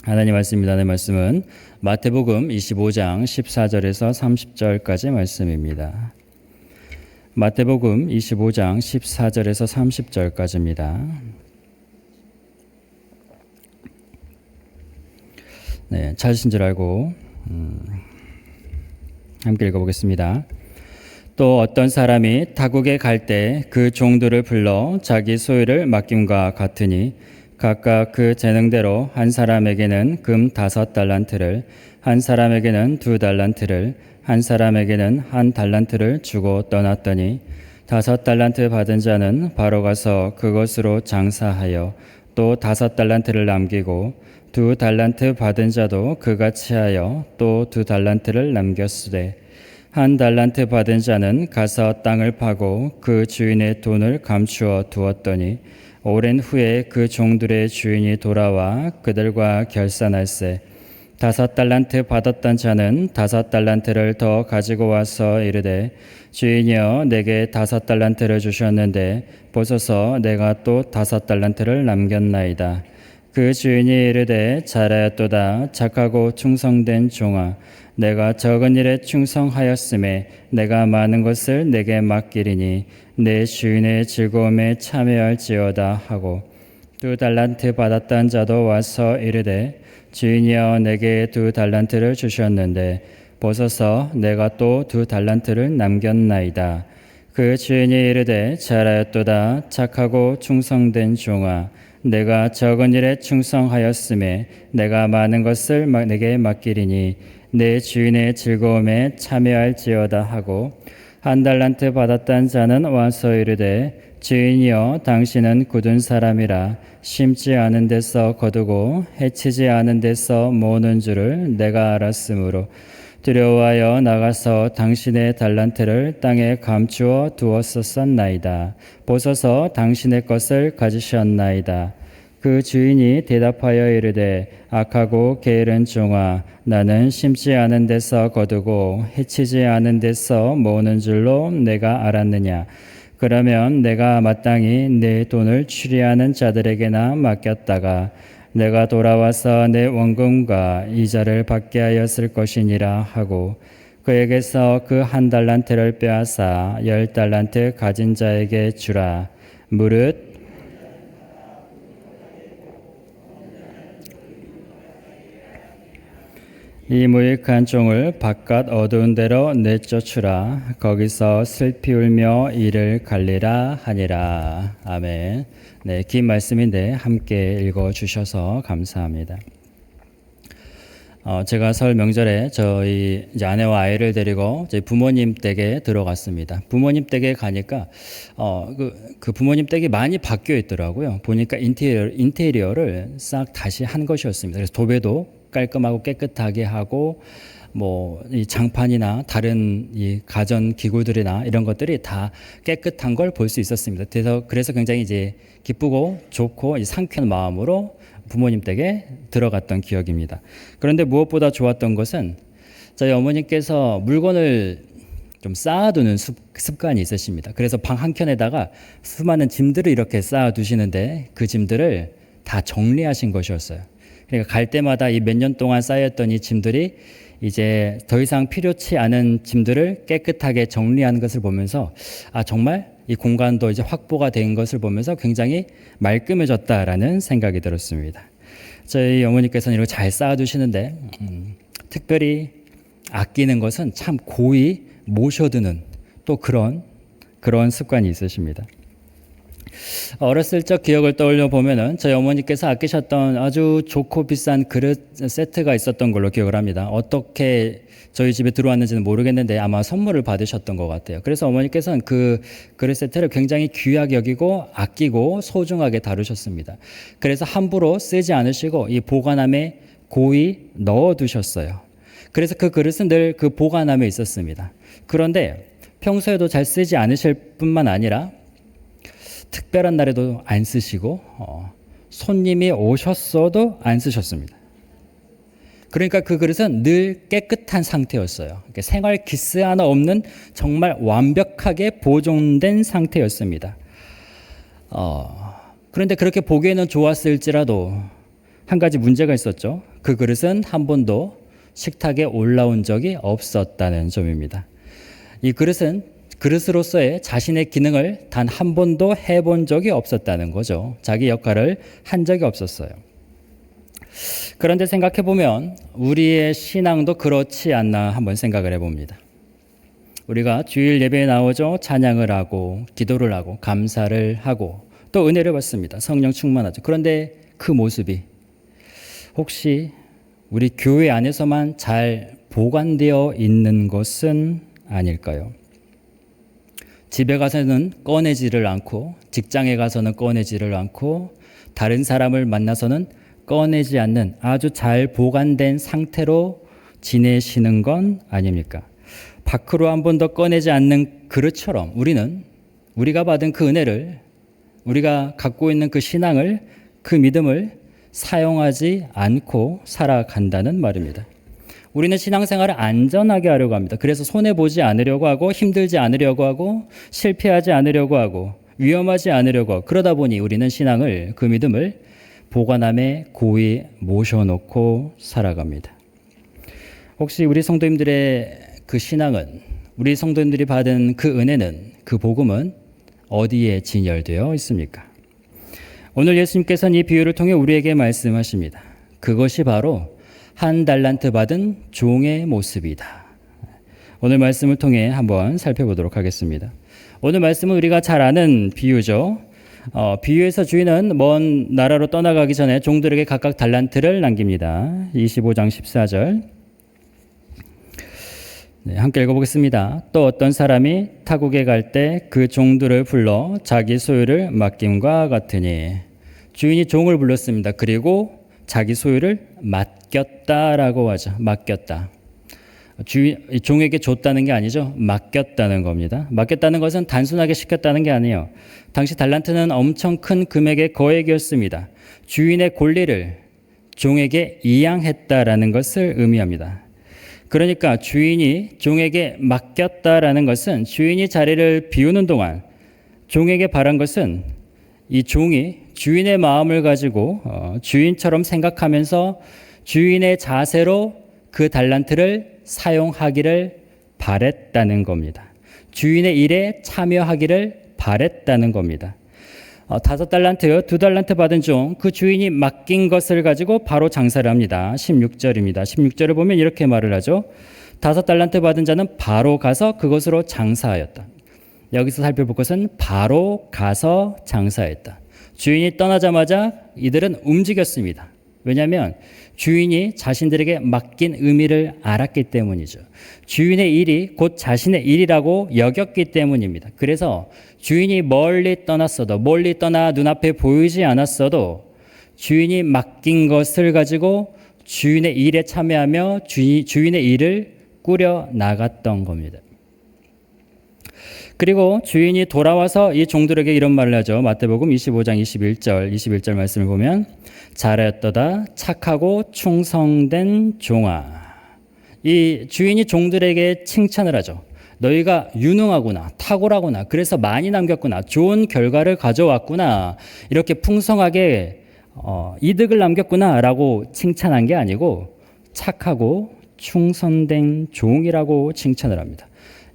하나님 말씀입니다. 하나님 말씀은 마태복음 25장 14절에서 30절까지 말씀입니다. 마태복음 25장 14절에서 30절까지입니다. 네, 찾으신 줄 알고 함께 읽어보겠습니다. 또 어떤 사람이 타국에 갈 때 그 종들을 불러 자기 소유를 맡김과 같으니 각각 그 재능대로 한 사람에게는 금 5달란트를, 한 사람에게는 2달란트를, 한 사람에게는 1달란트를 주고 떠났더니 5달란트 받은 자는 바로 가서 그것으로 장사하여 또 5달란트를 남기고 2달란트 받은 자도 그같이 하여 또 2달란트를 남겼으되 1달란트 받은 자는 가서 땅을 파고 그 주인의 돈을 감추어 두었더니 오랜 후에 그 종들의 주인이 돌아와 그들과 결산할세 5달란트 받았던 자는 5달란트를 더 가지고 와서 이르되 주인이여 내게 5달란트를 주셨는데 보소서 내가 또 5달란트를 남겼나이다. 그 주인이 이르되 잘하였도다 착하고 충성된 종아 내가 적은 일에 충성하였음에 내가 많은 것을 내게 맡기리니 내 주인의 즐거움에 참여할지어다 하고 2달란트 받았던 자도 와서 이르되 주인이여 내게 2달란트를 주셨는데 보소서 내가 또 2달란트를 남겼나이다. 그 주인이 이르되 잘하였도다 착하고 충성된 종아 내가 적은 일에 충성하였음에 내가 많은 것을 내게 맡기리니 내 주인의 즐거움에 참여할지어다 하고 1달란트 받았던 자는 와서 이르되 주인이여 당신은 굳은 사람이라 심지 않은 데서 거두고 해치지 않은 데서 모으는 줄을 내가 알았으므로 두려워하여 나가서 당신의 달란트를 땅에 감추어 두었었나이다. 보소서 당신의 것을 가지셨나이다. 그 주인이 대답하여 이르되 악하고 게으른 종아 나는 심지 않은 데서 거두고 해치지 않은 데서 모으는 줄로 내가 알았느냐. 그러면 내가 마땅히 내 돈을 추리하는 자들에게나 맡겼다가 내가 돌아와서 내 원금과 이자를 받게 하였을 것이니라 하고 그에게서 그 1달란트를 빼앗아 10달란트 가진 자에게 주라. 무릇 이 무익한 종을 바깥 어두운 데로 내쫓으라. 거기서 슬피 울며 이를 갈리라 하니라. 아멘. 네, 긴 말씀인데 함께 읽어주셔서 감사합니다. 제가 설 명절에 저희 이제 아내와 아이를 데리고 저희 부모님 댁에 들어갔습니다. 부모님 댁에 가니까 그 부모님 댁이 많이 바뀌어 있더라고요. 보니까 인테리어를 싹 다시 한 것이었습니다. 그래서 도배도 깔끔하고 깨끗하게 하고 이 장판이나 다른 이 가전 기구들이나 이런 것들이 다 깨끗한 걸 볼 수 있었습니다. 그래서 굉장히 이제 기쁘고 좋고 상쾌한 마음으로 부모님 댁에 들어갔던 기억입니다. 그런데 무엇보다 좋았던 것은 저희 어머니께서 물건을 좀 쌓아두는 습관이 있으십니다. 그래서 방 한켠에다가 수많은 짐들을 이렇게 쌓아두시는데 그 짐들을 다 정리하신 것이었어요. 그러니까 갈 때마다 이 몇 년 동안 쌓였던 이 짐들이 이제 더 이상 필요치 않은 짐들을 깨끗하게 정리하는 것을 보면서 정말 이 공간도 이제 확보가 된 것을 보면서 굉장히 말끔해졌다라는 생각이 들었습니다. 저희 어머니께서는 이렇게 잘 쌓아두시는데 특별히 아끼는 것은 참 고이 모셔두는 또 그런 습관이 있으십니다. 어렸을 적 기억을 떠올려 보면은 저희 어머니께서 아끼셨던 아주 좋고 비싼 그릇 세트가 있었던 걸로 기억을 합니다. 어떻게 저희 집에 들어왔는지는 모르겠는데 아마 선물을 받으셨던 것 같아요. 그래서 어머니께서는 그 그릇 세트를 굉장히 귀하게 여기고 아끼고 소중하게 다루셨습니다. 그래서 함부로 쓰지 않으시고 이 보관함에 고이 넣어두셨어요. 그래서 그 그릇은 늘 그 보관함에 있었습니다. 그런데 평소에도 잘 쓰지 않으실 뿐만 아니라 특별한 날에도 안 쓰시고 손님이 오셨어도 안 쓰셨습니다. 그러니까 그 그릇은 늘 깨끗한 상태였어요. 그러니까 생활 기스 하나 없는 정말 완벽하게 보존된 상태였습니다. 그런데 그렇게 보기에는 좋았을지라도 한 가지 문제가 있었죠. 그 그릇은 한 번도 식탁에 올라온 적이 없었다는 점입니다. 이 그릇은 그릇으로서의 자신의 기능을 단 한 번도 해본 적이 없었다는 거죠. 자기 역할을 한 적이 없었어요. 그런데 생각해 보면 우리의 신앙도 그렇지 않나 한번 생각을 해봅니다. 우리가 주일 예배에 나오죠. 찬양을 하고 기도를 하고 감사를 하고 또 은혜를 받습니다. 성령 충만하죠. 그런데 그 모습이 혹시 우리 교회 안에서만 잘 보관되어 있는 것은 아닐까요? 집에 가서는 꺼내지를 않고 직장에 가서는 꺼내지를 않고 다른 사람을 만나서는 꺼내지 않는 아주 잘 보관된 상태로 지내시는 건 아닙니까? 밖으로 한 번 더 꺼내지 않는 그릇처럼 우리는 우리가 받은 그 은혜를 우리가 갖고 있는 그 신앙을 그 믿음을 사용하지 않고 살아간다는 말입니다. 우리는 신앙생활을 안전하게 하려고 합니다. 그래서 손해보지 않으려고 하고 힘들지 않으려고 하고 실패하지 않으려고 하고 위험하지 않으려고 하고 그러다 보니 우리는 신앙을 그 믿음을 보관함에 고이 모셔놓고 살아갑니다. 혹시 우리 성도님들의 그 신앙은 우리 성도님들이 받은 그 은혜는 그 복음은 어디에 진열되어 있습니까? 오늘 예수님께서는 이 비유를 통해 우리에게 말씀하십니다. 그것이 바로 한 달란트 받은 종의 모습이다. 오늘 말씀을 통해 한번 살펴보도록 하겠습니다. 오늘 말씀은 우리가 잘 아는 비유죠. 비유에서 주인은 먼 나라로 떠나가기 전에 종들에게 각각 달란트를 남깁니다. 25장 14절 함께 읽어보겠습니다. 또 어떤 사람이 타국에 갈 때 그 종들을 불러 자기 소유를 맡김과 같으니 주인이 종을 불렀습니다. 그리고 자기 소유를 맡겼다라고 하죠. 맡겼다. 종에게 줬다는 게 아니죠. 맡겼다는 겁니다. 맡겼다는 것은 단순하게 시켰다는 게 아니에요. 당시 달란트는 엄청 큰 금액의 거액이었습니다. 주인의 권리를 종에게 이양했다라는 것을 의미합니다. 그러니까 주인이 종에게 맡겼다라는 것은 주인이 자리를 비우는 동안 종에게 바란 것은 이 종이 주인의 마음을 가지고 주인처럼 생각하면서 주인의 자세로 그 달란트를 사용하기를 바랬다는 겁니다. 주인의 일에 참여하기를 바랬다는 겁니다. 5달란트, 2달란트 받은 종, 그 주인이 맡긴 것을 가지고 바로 장사를 합니다. 16절입니다. 16절을 보면 이렇게 말을 하죠. 5달란트 받은 자는 바로 가서 그것으로 장사하였다. 여기서 살펴볼 것은 바로 가서 장사했다. 주인이 떠나자마자 이들은 움직였습니다. 왜냐하면 주인이 자신들에게 맡긴 의미를 알았기 때문이죠. 주인의 일이 곧 자신의 일이라고 여겼기 때문입니다. 그래서 주인이 멀리 떠났어도 멀리 떠나 눈앞에 보이지 않았어도 주인이 맡긴 것을 가지고 주인의 일에 참여하며 주인의 일을 꾸려 나갔던 겁니다. 그리고 주인이 돌아와서 이 종들에게 이런 말을 하죠. 마태복음 25장 21절 말씀을 보면 잘하였도다 착하고 충성된 종아. 이 주인이 종들에게 칭찬을 하죠. 너희가 유능하구나, 탁월하구나, 그래서 많이 남겼구나, 좋은 결과를 가져왔구나, 이렇게 풍성하게 이득을 남겼구나 라고 칭찬한 게 아니고 착하고 충성된 종이라고 칭찬을 합니다.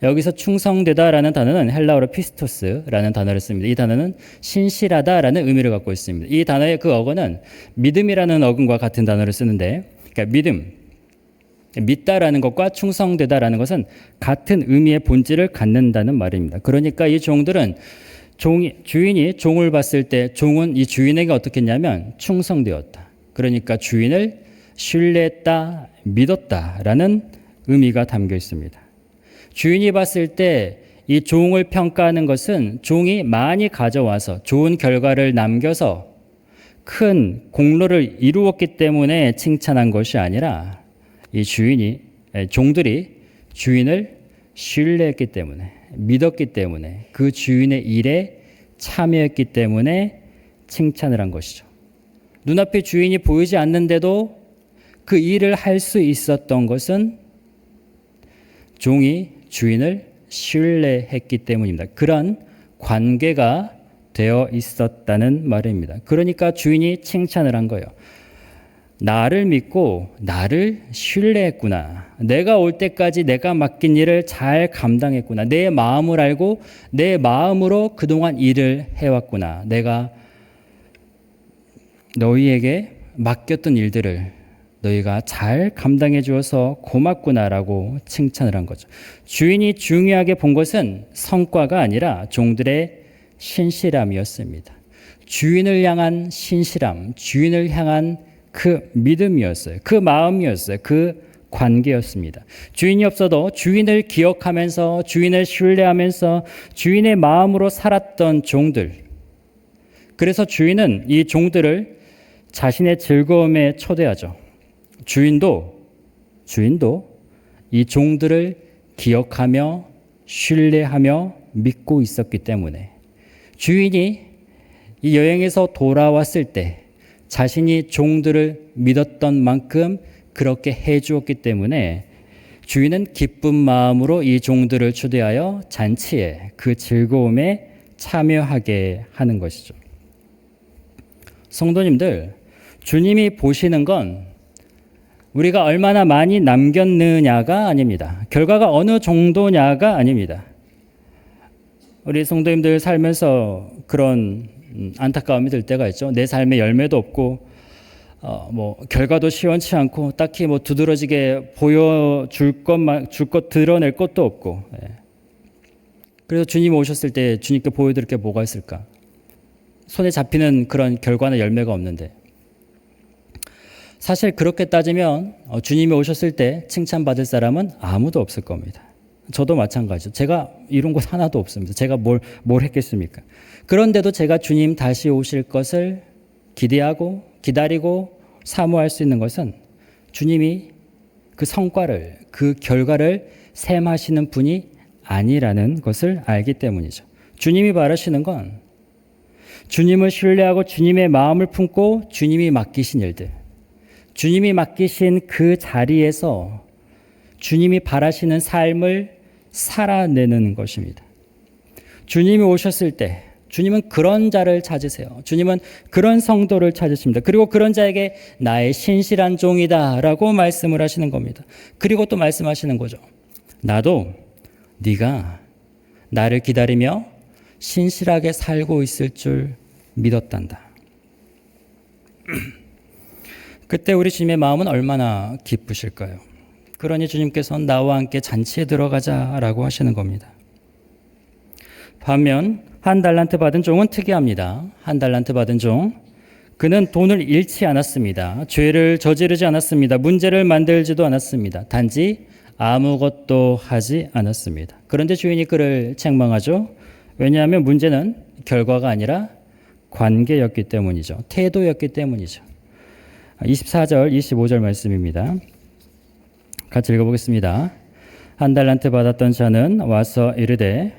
여기서 충성되다라는 단어는 헬라어로 피스토스라는 단어를 씁니다. 이 단어는 신실하다라는 의미를 갖고 있습니다. 이 단어의 그 어근은 믿음이라는 어근과 같은 단어를 쓰는데, 그러니까 믿다라는 것과 충성되다라는 것은 같은 의미의 본질을 갖는다는 말입니다. 그러니까 이 종들은 주인이 종을 봤을 때 종은 이 주인에게 어떻게 했냐면 충성되었다. 그러니까 주인을 신뢰했다, 믿었다라는 의미가 담겨 있습니다. 주인이 봤을 때 이 종을 평가하는 것은 종이 많이 가져와서 좋은 결과를 남겨서 큰 공로를 이루었기 때문에 칭찬한 것이 아니라 이 종들이 주인을 신뢰했기 때문에, 믿었기 때문에, 그 주인의 일에 참여했기 때문에 칭찬을 한 것이죠. 눈앞에 주인이 보이지 않는데도 그 일을 할 수 있었던 것은 종이 주인을 신뢰했기 때문입니다. 그런 관계가 되어 있었다는 말입니다. 그러니까 주인이 칭찬을 한 거예요. 나를 믿고 나를 신뢰했구나. 내가 올 때까지 내가 맡긴 일을 잘 감당했구나. 내 마음을 알고 내 마음으로 그동안 일을 해왔구나. 내가 너희에게 맡겼던 일들을 너희가 잘 감당해 주어서 고맙구나라고 칭찬을 한 거죠. 주인이 중요하게 본 것은 성과가 아니라 종들의 신실함이었습니다. 주인을 향한 신실함, 주인을 향한 그 믿음이었어요. 그 마음이었어요. 그 관계였습니다. 주인이 없어도 주인을 기억하면서 주인을 신뢰하면서 주인의 마음으로 살았던 종들. 그래서 주인은 이 종들을 자신의 즐거움에 초대하죠. 주인도 이 종들을 기억하며 신뢰하며 믿고 있었기 때문에 주인이 이 여행에서 돌아왔을 때 자신이 종들을 믿었던 만큼 그렇게 해 주었기 때문에 주인은 기쁜 마음으로 이 종들을 초대하여 잔치에 그 즐거움에 참여하게 하는 것이죠. 성도님들, 주님이 보시는 건 우리가 얼마나 많이 남겼느냐가 아닙니다. 결과가 어느 정도냐가 아닙니다. 우리 성도님들 살면서 그런 안타까움이 들 때가 있죠. 내 삶에 열매도 없고 결과도 시원치 않고 딱히 두드러지게 보여줄 것 드러낼 것도 없고. 그래서 주님이 오셨을 때 주님께 보여드릴 게 뭐가 있을까? 손에 잡히는 그런 결과나 열매가 없는데, 사실 그렇게 따지면 주님이 오셨을 때 칭찬받을 사람은 아무도 없을 겁니다. 저도 마찬가지죠. 제가 이룬 것 하나도 없습니다. 제가 뭘 했겠습니까? 그런데도 제가 주님 다시 오실 것을 기대하고 기다리고 사모할 수 있는 것은 주님이 그 성과를, 그 결과를 셈하시는 분이 아니라는 것을 알기 때문이죠. 주님이 바라시는 건 주님을 신뢰하고 주님의 마음을 품고 주님이 맡기신 일들, 주님이 맡기신 그 자리에서 주님이 바라시는 삶을 살아내는 것입니다. 주님이 오셨을 때 주님은 그런 자를 찾으세요. 주님은 그런 성도를 찾으십니다. 그리고 그런 자에게 나의 신실한 종이다 라고 말씀을 하시는 겁니다. 그리고 또 말씀하시는 거죠. 나도 네가 나를 기다리며 신실하게 살고 있을 줄 믿었단다. 그때 우리 주님의 마음은 얼마나 기쁘실까요? 그러니 주님께서는 나와 함께 잔치에 들어가자라고 하시는 겁니다. 반면 한 달란트 받은 종은 특이합니다. 한 달란트 받은 종, 그는 돈을 잃지 않았습니다. 죄를 저지르지 않았습니다. 문제를 만들지도 않았습니다. 단지 아무것도 하지 않았습니다. 그런데 주인이 그를 책망하죠. 왜냐하면 문제는 결과가 아니라 관계였기 때문이죠. 태도였기 때문이죠. 24절, 25절 말씀입니다. 같이 읽어보겠습니다. 한 달란트 받았던 자는 와서 이르되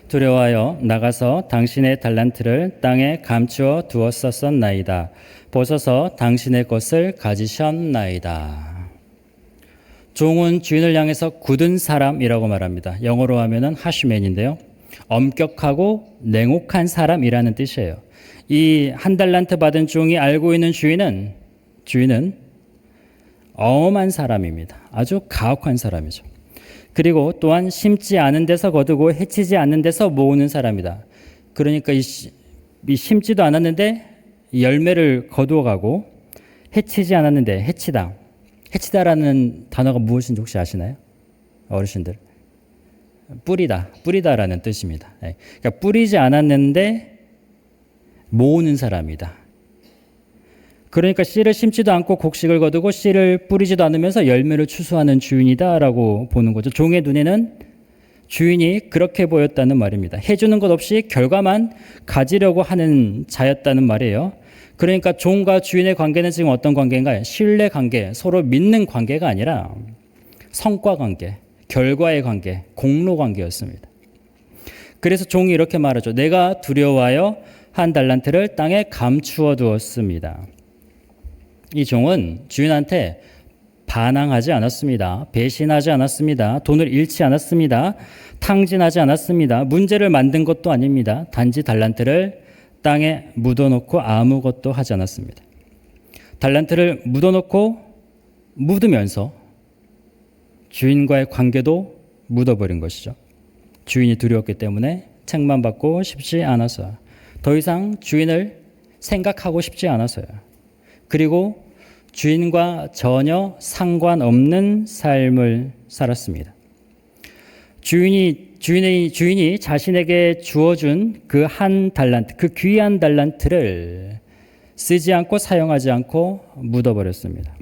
두려워하여 나가서 당신의 달란트를 땅에 감추어 두었었나이다. 벗어서 당신의 것을 가지셨나이다. 종은 주인을 향해서 굳은 사람이라고 말합니다. 영어로 하면은 하시맨인데요. 엄격하고 냉혹한 사람이라는 뜻이에요. 이 한 달란트 받은 종이 알고 있는 주인은 엄한 사람입니다. 아주 가혹한 사람이죠. 그리고 또한 심지 않은 데서 거두고 해치지 않는 데서 모으는 사람이다. 그러니까 이 심지도 않았는데 열매를 거두어가고 해치지 않았는데 해치다. 해치다라는 단어가 무엇인지 혹시 아시나요? 어르신들. 뿌리다라는 뜻입니다. 그러니까 뿌리지 않았는데 모으는 사람이다. 그러니까 씨를 심지도 않고 곡식을 거두고 씨를 뿌리지도 않으면서 열매를 추수하는 주인이다라고 보는 거죠. 종의 눈에는 주인이 그렇게 보였다는 말입니다. 해주는 것 없이 결과만 가지려고 하는 자였다는 말이에요. 그러니까 종과 주인의 관계는 지금 어떤 관계인가요? 신뢰 관계, 서로 믿는 관계가 아니라 성과 관계, 결과의 관계, 공로 관계였습니다. 그래서 종이 이렇게 말하죠. 내가 두려워하여 한 달란트를 땅에 감추어 두었습니다. 이 종은 주인한테 반항하지 않았습니다. 배신하지 않았습니다. 돈을 잃지 않았습니다. 탕진하지 않았습니다. 문제를 만든 것도 아닙니다. 단지 달란트를 땅에 묻어놓고 아무것도 하지 않았습니다. 달란트를 묻으면서 주인과의 관계도 묻어버린 것이죠. 주인이 두려웠기 때문에 책만 받고 싶지 않아서, 더 이상 주인을 생각하고 싶지 않아서요. 그리고 주인과 전혀 상관없는 삶을 살았습니다. 주인이 자신에게 주어준 그 한 달란트, 그 귀한 달란트를 쓰지 않고 사용하지 않고 묻어버렸습니다.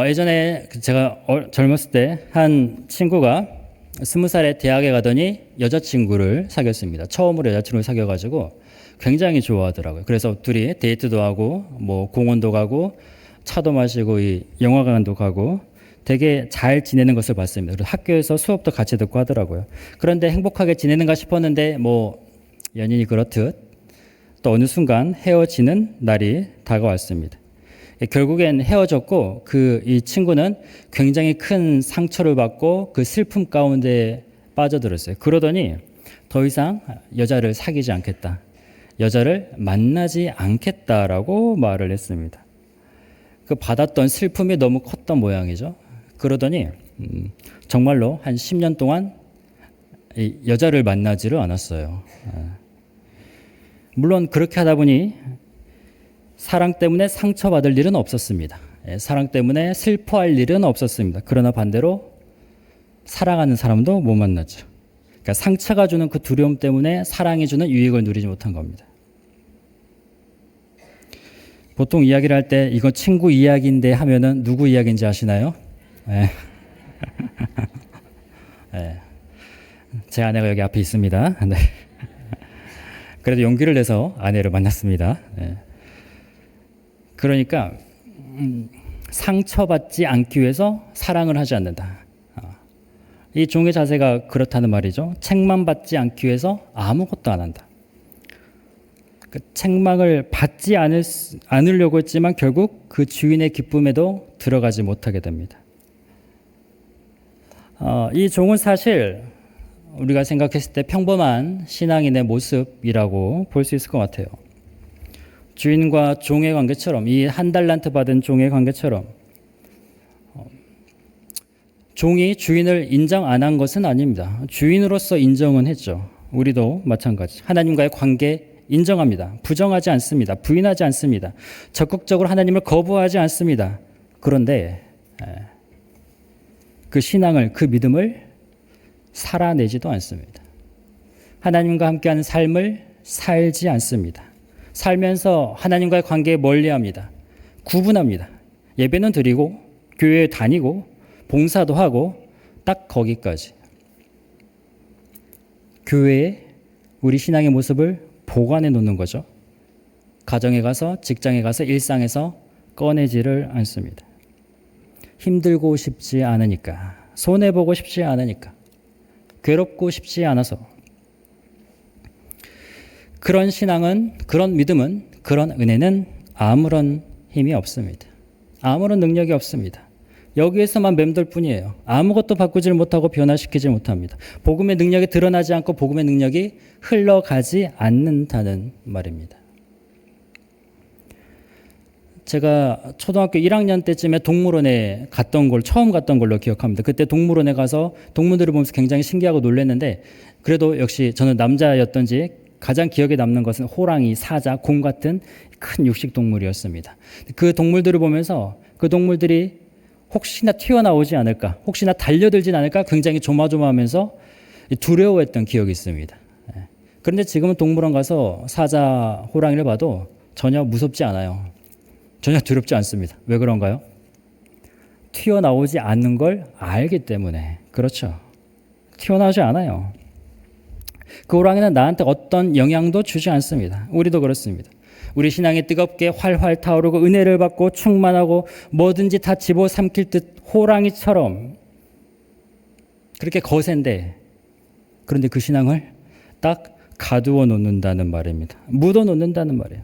예전에 제가 젊었을 때 한 친구가 20살에 대학에 가더니 여자친구를 사귀었습니다. 처음으로 여자친구를 사귀어가지고 굉장히 좋아하더라고요. 그래서 둘이 데이트도 하고 뭐 공원도 가고 차도 마시고 이 영화관도 가고 되게 잘 지내는 것을 봤습니다. 그리고 학교에서 수업도 같이 듣고 하더라고요. 그런데 행복하게 지내는가 싶었는데 뭐 연인이 그렇듯 또 어느 순간 헤어지는 날이 다가왔습니다. 결국엔 헤어졌고 이 친구는 굉장히 큰 상처를 받고 그 슬픔 가운데 빠져들었어요. 그러더니 더 이상 여자를 사귀지 않겠다. 여자를 만나지 않겠다라고 말을 했습니다. 그 받았던 슬픔이 너무 컸던 모양이죠. 그러더니 정말로 한 10년 동안 이 여자를 만나지를 않았어요. 물론 그렇게 하다 보니 사랑 때문에 상처받을 일은 없었습니다. 사랑 때문에 슬퍼할 일은 없었습니다. 그러나 반대로 사랑하는 사람도 못 만났죠. 그러니까 상처가 주는 그 두려움 때문에 사랑이 주는 유익을 누리지 못한 겁니다. 보통 이야기를 할 때 이거 친구 이야기인데 하면은 누구 이야기인지 아시나요? 네. 네. 제 아내가 여기 앞에 있습니다. 네. 그래도 용기를 내서 아내를 만났습니다. 네. 그러니까 상처받지 않기 위해서 사랑을 하지 않는다. 이 종의 자세가 그렇다는 말이죠. 책망 받지 않기 위해서 아무것도 안 한다. 그 책망을 받지 않으려고 했지만 결국 그 주인의 기쁨에도 들어가지 못하게 됩니다. 이 종은 사실 우리가 생각했을 때 평범한 신앙인의 모습이라고 볼 수 있을 것 같아요. 주인과 종의 관계처럼, 이 한 달란트 받은 종의 관계처럼 종이 주인을 인정 안 한 것은 아닙니다. 주인으로서 인정은 했죠. 우리도 마찬가지. 하나님과의 관계 인정합니다. 부정하지 않습니다. 부인하지 않습니다. 적극적으로 하나님을 거부하지 않습니다. 그런데 그 신앙을, 그 믿음을 살아내지도 않습니다. 하나님과 함께하는 삶을 살지 않습니다. 살면서 하나님과의 관계에 멀리합니다. 구분합니다. 예배는 드리고 교회에 다니고 봉사도 하고 딱 거기까지. 교회에 우리 신앙의 모습을 보관해 놓는 거죠. 가정에 가서, 직장에 가서, 일상에서 꺼내지를 않습니다. 힘들고 싶지 않으니까, 손해보고 싶지 않으니까, 괴롭고 싶지 않아서. 그런 신앙은, 그런 믿음은, 그런 은혜는 아무런 힘이 없습니다. 아무런 능력이 없습니다. 여기에서만 맴돌 뿐이에요. 아무것도 바꾸질 못하고 변화시키지 못합니다. 복음의 능력이 드러나지 않고 복음의 능력이 흘러가지 않는다는 말입니다. 제가 초등학교 1학년 때쯤에 동물원에 처음 갔던 걸로 기억합니다. 그때 동물원에 가서 동물들을 보면서 굉장히 신기하고 놀랐는데, 그래도 역시 저는 남자였던지 가장 기억에 남는 것은 호랑이, 사자, 곰 같은 큰 육식 동물이었습니다. 그 동물들을 보면서 그 동물들이 혹시나 튀어나오지 않을까, 혹시나 달려들진 않을까 굉장히 조마조마하면서 두려워했던 기억이 있습니다. 그런데 지금은 동물원 가서 사자, 호랑이를 봐도 전혀 무섭지 않아요. 전혀 두렵지 않습니다. 왜 그런가요? 튀어나오지 않는 걸 알기 때문에. 그렇죠. 튀어나오지 않아요. 그 호랑이는 나한테 어떤 영향도 주지 않습니다. 우리도 그렇습니다. 우리 신앙이 뜨겁게 활활 타오르고 은혜를 받고 충만하고 뭐든지 다 집어삼킬 듯 호랑이처럼 그렇게 거센데, 그런데 그 신앙을 딱 가두어 놓는다는 말입니다. 묻어 놓는다는 말이에요.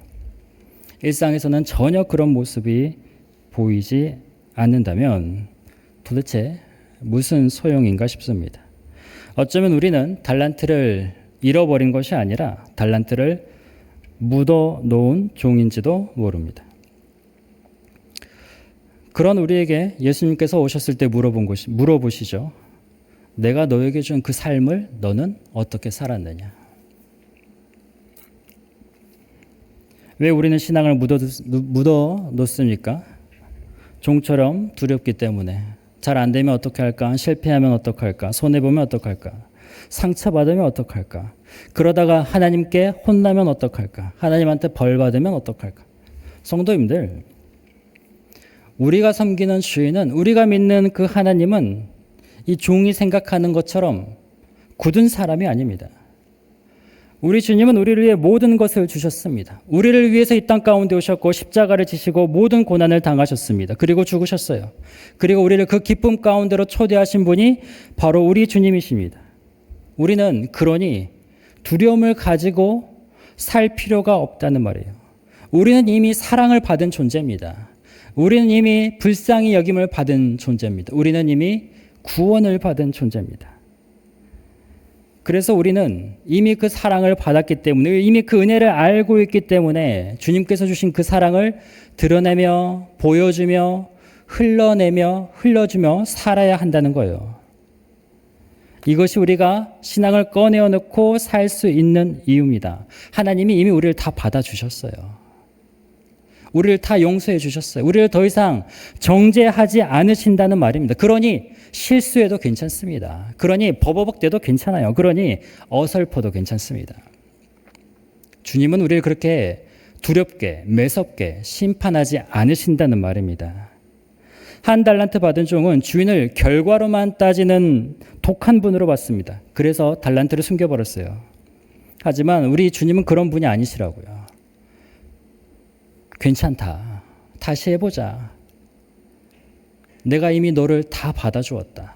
일상에서는 전혀 그런 모습이 보이지 않는다면 도대체 무슨 소용인가 싶습니다. 어쩌면 우리는 달란트를 잃어버린 것이 아니라 달란트를 묻어 놓은 종인지도 모릅니다. 그런 우리에게 예수님께서 오셨을 때 물어보시죠. 내가 너에게 준 그 삶을 너는 어떻게 살았느냐? 왜 우리는 신앙을 묻어 놓습니까? 종처럼 두렵기 때문에. 잘 안 되면 어떻게 할까? 실패하면 어떡할까? 손해보면 어떡할까? 상처받으면 어떡할까? 그러다가 하나님께 혼나면 어떡할까? 하나님한테 벌 받으면 어떡할까? 성도님들, 우리가 섬기는 주인은, 우리가 믿는 그 하나님은 이 종이 생각하는 것처럼 굳은 사람이 아닙니다. 우리 주님은 우리를 위해 모든 것을 주셨습니다. 우리를 위해서 이 땅 가운데 오셨고 십자가를 지시고 모든 고난을 당하셨습니다. 그리고 죽으셨어요. 그리고 우리를 그 기쁨 가운데로 초대하신 분이 바로 우리 주님이십니다. 우리는 그러니 두려움을 가지고 살 필요가 없다는 말이에요. 우리는 이미 사랑을 받은 존재입니다. 우리는 이미 불쌍히 여김을 받은 존재입니다. 우리는 이미 구원을 받은 존재입니다. 그래서 우리는 이미 그 사랑을 받았기 때문에, 이미 그 은혜를 알고 있기 때문에 주님께서 주신 그 사랑을 드러내며 보여주며 흘러주며 살아야 한다는 거예요. 이것이 우리가 신앙을 꺼내어 놓고 살 수 있는 이유입니다. 하나님이 이미 우리를 다 받아주셨어요. 우리를 다 용서해 주셨어요. 우리를 더 이상 정죄하지 않으신다는 말입니다. 그러니 실수해도 괜찮습니다. 그러니 버버벅대도 괜찮아요. 그러니 어설퍼도 괜찮습니다. 주님은 우리를 그렇게 두렵게 매섭게 심판하지 않으신다는 말입니다. 한 달란트 받은 종은 주인을 결과로만 따지는 독한 분으로 봤습니다. 그래서 달란트를 숨겨버렸어요. 하지만 우리 주님은 그런 분이 아니시라고요. 괜찮다. 다시 해보자. 내가 이미 너를 다 받아주었다.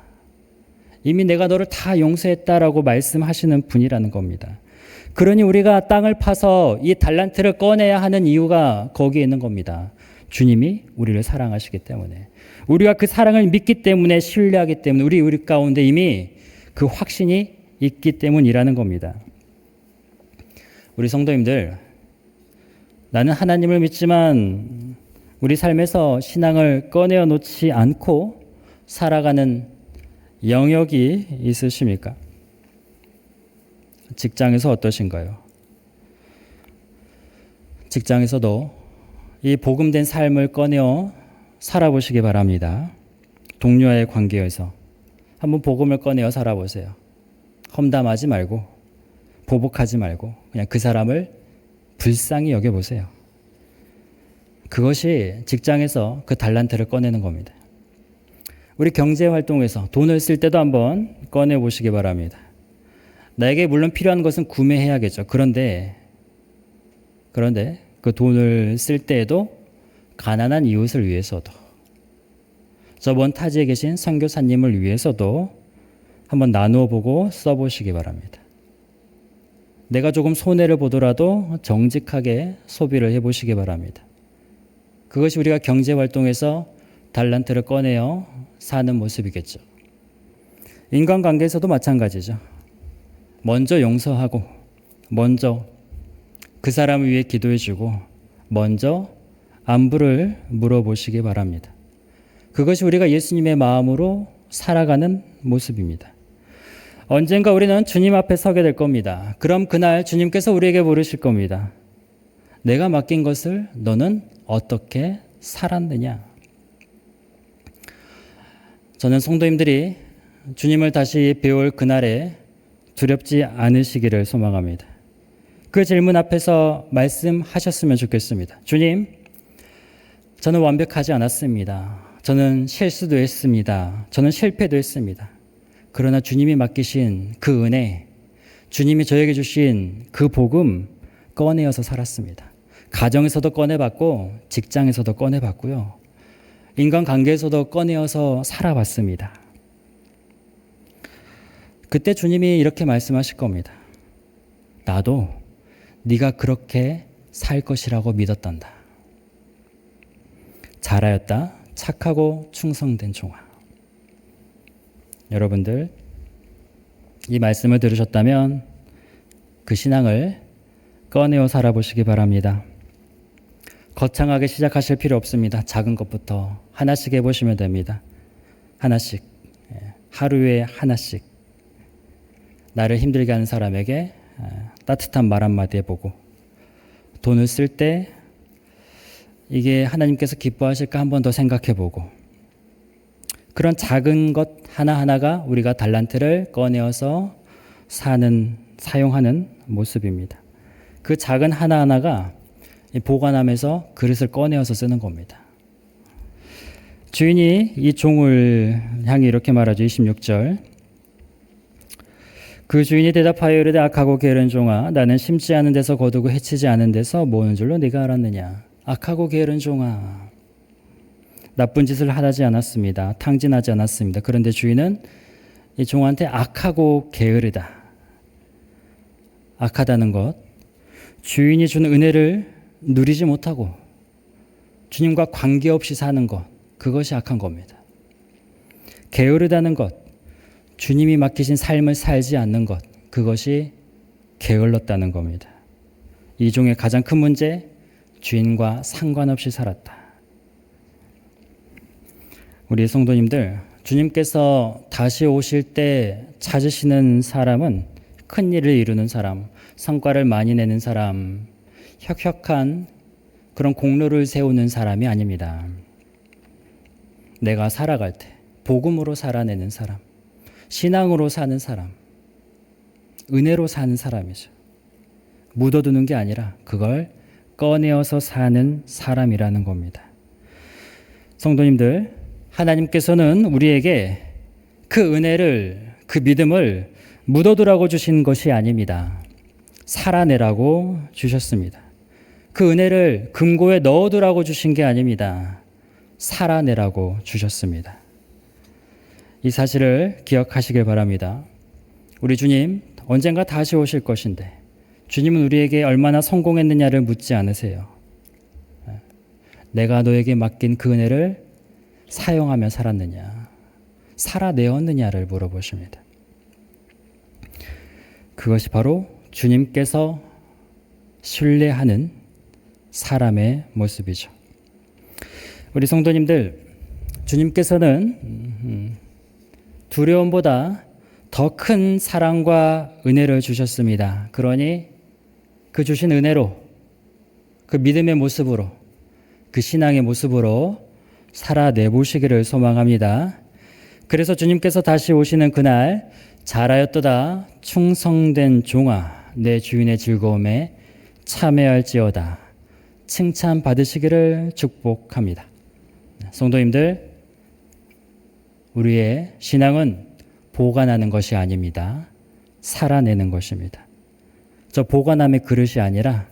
이미 내가 너를 다 용서했다라고 말씀하시는 분이라는 겁니다. 그러니 우리가 땅을 파서 이 달란트를 꺼내야 하는 이유가 거기에 있는 겁니다. 주님이 우리를 사랑하시기 때문에, 우리가 그 사랑을 믿기 때문에, 신뢰하기 때문에, 우리 가운데 이미 그 확신이 있기 때문이라는 겁니다. 우리 성도님들, 나는 하나님을 믿지만 우리 삶에서 신앙을 꺼내어 놓지 않고 살아가는 영역이 있으십니까? 직장에서 어떠신가요? 직장에서도 이 복음된 삶을 꺼내어 살아보시기 바랍니다. 동료와의 관계에서 한번 복음을 꺼내어 살아보세요. 험담하지 말고 보복하지 말고 그냥 그 사람을 불쌍히 여겨보세요. 그것이 직장에서 그 달란트를 꺼내는 겁니다. 우리 경제활동에서 돈을 쓸 때도 한번 꺼내보시기 바랍니다. 나에게 물론 필요한 것은 구매해야겠죠. 그런데 그 돈을 쓸 때에도 가난한 이웃을 위해서도, 저 먼 타지에 계신 선교사님을 위해서도 한번 나누어 보고 써보시기 바랍니다. 내가 조금 손해를 보더라도 정직하게 소비를 해보시기 바랍니다. 그것이 우리가 경제활동에서 달란트를 꺼내어 사는 모습이겠죠. 인간관계에서도 마찬가지죠. 먼저 용서하고, 먼저 그 사람을 위해 기도해주고, 먼저 안부를 물어보시기 바랍니다. 그것이 우리가 예수님의 마음으로 살아가는 모습입니다. 언젠가 우리는 주님 앞에 서게 될 겁니다. 그럼 그날 주님께서 우리에게 물으실 겁니다. 내가 맡긴 것을 너는 어떻게 살았느냐? 저는 성도님들이 주님을 다시 배울 그날에 두렵지 않으시기를 소망합니다. 그 질문 앞에서 말씀하셨으면 좋겠습니다. 주님, 저는 완벽하지 않았습니다. 저는 실수도 했습니다. 저는 실패도 했습니다. 그러나 주님이 맡기신 그 은혜, 주님이 저에게 주신 그 복음 꺼내어서 살았습니다. 가정에서도 꺼내봤고 직장에서도 꺼내봤고요. 인간관계에서도 꺼내어서 살아봤습니다. 그때 주님이 이렇게 말씀하실 겁니다. 나도 네가 그렇게 살 것이라고 믿었단다. 잘하였다. 착하고 충성된 종아. 여러분들 이 말씀을 들으셨다면 그 신앙을 꺼내어 살아보시기 바랍니다. 거창하게 시작하실 필요 없습니다. 작은 것부터 하나씩 해보시면 됩니다. 하나씩, 하루에 하나씩 나를 힘들게 하는 사람에게 따뜻한 말 한마디 해보고, 돈을 쓸 때 이게 하나님께서 기뻐하실까 한번 더 생각해보고, 그런 작은 것 하나하나가 우리가 달란트를 꺼내어서 사용하는 모습입니다. 그 작은 하나하나가 보관함에서 그릇을 꺼내어서 쓰는 겁니다. 주인이 이 종을 향해 이렇게 말하죠. 26절. 그 주인이 대답하여 이르되 악하고 게으른 종아, 나는 심지 않은 데서 거두고 해치지 않은 데서 모으는 줄로 네가 알았느냐. 악하고 게으른 종아, 나쁜 짓을 하지 않았습니다. 탕진하지 않았습니다. 그런데 주인은 이 종한테 악하고 게으르다, 악하다는 것, 주인이 준 은혜를 누리지 못하고 주님과 관계없이 사는 것, 그것이 악한 겁니다. 게으르다는 것, 주님이 맡기신 삶을 살지 않는 것, 그것이 게을렀다는 겁니다. 이 종의 가장 큰 문제, 주인과 상관없이 살았다. 우리 성도님들, 주님께서 다시 오실 때 찾으시는 사람은 큰 일을 이루는 사람, 성과를 많이 내는 사람, 혁혁한 그런 공로를 세우는 사람이 아닙니다. 내가 살아갈 때 복음으로 살아내는 사람, 신앙으로 사는 사람, 은혜로 사는 사람이죠. 묻어두는 게 아니라 그걸 꺼내어서 사는 사람이라는 겁니다. 성도님들, 하나님께서는 우리에게 그 은혜를, 그 믿음을 묻어두라고 주신 것이 아닙니다. 살아내라고 주셨습니다. 그 은혜를 금고에 넣어두라고 주신 게 아닙니다. 살아내라고 주셨습니다. 이 사실을 기억하시길 바랍니다. 우리 주님 언젠가 다시 오실 것인데 주님은 우리에게 얼마나 성공했느냐를 묻지 않으세요. 내가 너에게 맡긴 그 은혜를 사용하며 살았느냐, 살아내었느냐를 물어보십니다. 그것이 바로 주님께서 신뢰하는 사람의 모습이죠. 우리 성도님들, 주님께서는 두려움보다 더 큰 사랑과 은혜를 주셨습니다. 그러니 그 주신 은혜로, 그 믿음의 모습으로, 그 신앙의 모습으로 살아내보시기를 소망합니다. 그래서 주님께서 다시 오시는 그날, 잘하였도다 충성된 종아, 내 주인의 즐거움에 참여할지어다 칭찬받으시기를 축복합니다. 성도님들, 우리의 신앙은 보관하는 것이 아닙니다. 살아내는 것입니다. 저 보관함의 그릇이 아니라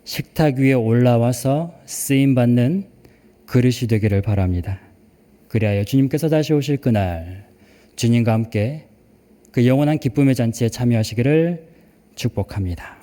식탁 위에 올라와서 쓰임받는 그릇이 되기를 바랍니다. 그리하여 주님께서 다시 오실 그날 주님과 함께 그 영원한 기쁨의 잔치에 참여하시기를 축복합니다.